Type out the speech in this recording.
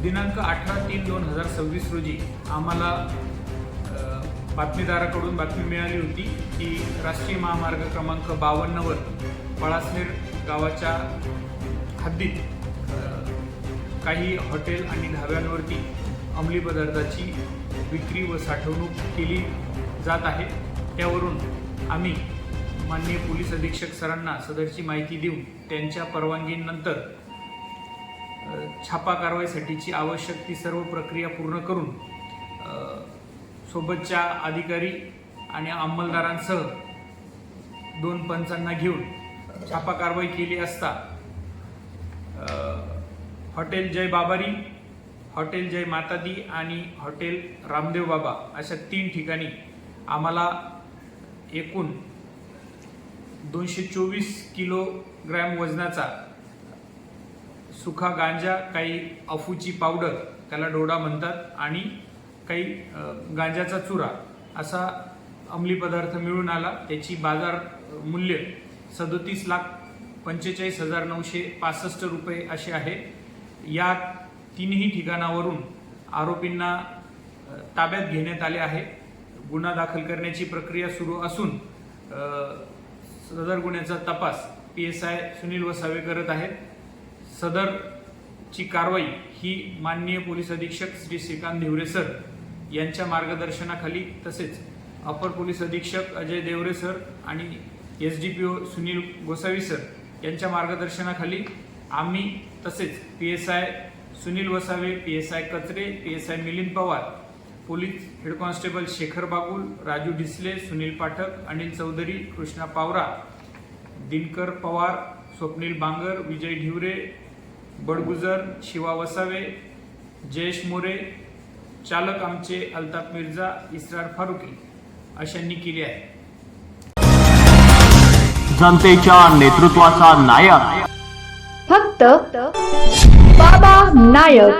दिनांक 18/3/2026 रोजी आम्हाला बातमीदाराकडून बातमी मिळाली होती की राष्ट्रीय महामार्ग क्रमांक 52 वर पळासनेर गावाच्या हद्दीत काही हॉटेल आणि ढाब्यांवरती अंमली पदार्थाची विक्री व साठवणूक केली जात आहे। त्यावरून आम्ही माननीय पोलीस अधीक्षक सरांना सदरची माहिती देऊन त्यांच्या परवानगीनंतर छापा कारवाईसाठीची आवश्यक ती सर्व प्रक्रिया पूर्ण करून सोबतच्या अधिकारी आणि अंमलदारांसह 2 पंचांना घेऊन छापा कारवाई केली असता हॉटेल जय बाबारी, हॉटेल जय मातादी आणि हॉटेल रामदेव बाबा अशा 3 ठिकाणी आम्हाला एकूण 224 किलोग्रॅम वजनाचा सुखा गांजा, काही अफूची पावडर त्याला डोडा म्हणतात आणि काही गांजाचा चुरा असा अंमली पदार्थ मिळून आला। त्याची बाजार मूल्य 37,45,965 रुपये असे आहे। या 3ही ठिकाणावरून आरोपींना ताब्यात घेण्यात आले आहे। गुन्हा दाखल करण्याची प्रक्रिया सुरू असून सदर गुन्ह्याचा तपास PSI सुनील वसावे करत आहेत। सदरची कारवाई ही माननीय पोलीस अधीक्षक श्री श्रीकांत धिवरे सर यांच्या मार्गदर्शनाखाली तसेच अपर पोलीस अधीक्षक अजय देवरे सर आणि SDPO सुनील गोसावी सर यांच्या मार्गदर्शनाखाली आम्ही तसेच PSI Sunil Vasave, PSI Kachare, PSI Milind Pawar, police head constable Shekhar Bagul, Raju Disle, Sunil Pathak, Anil Chaudhari, Krishna Pawara, Dinkar Pawar, Swapnil Bangar, Vijay Dhivare, Badgujar, Shiva Vasave, Jayesh More, चालक आमचे अल्ताफ मिर्झा, इसरार फारुकी अशांनी केली आहे। जनतेच्या नेतृत्वाचा नायक फक्त बाबा नायक।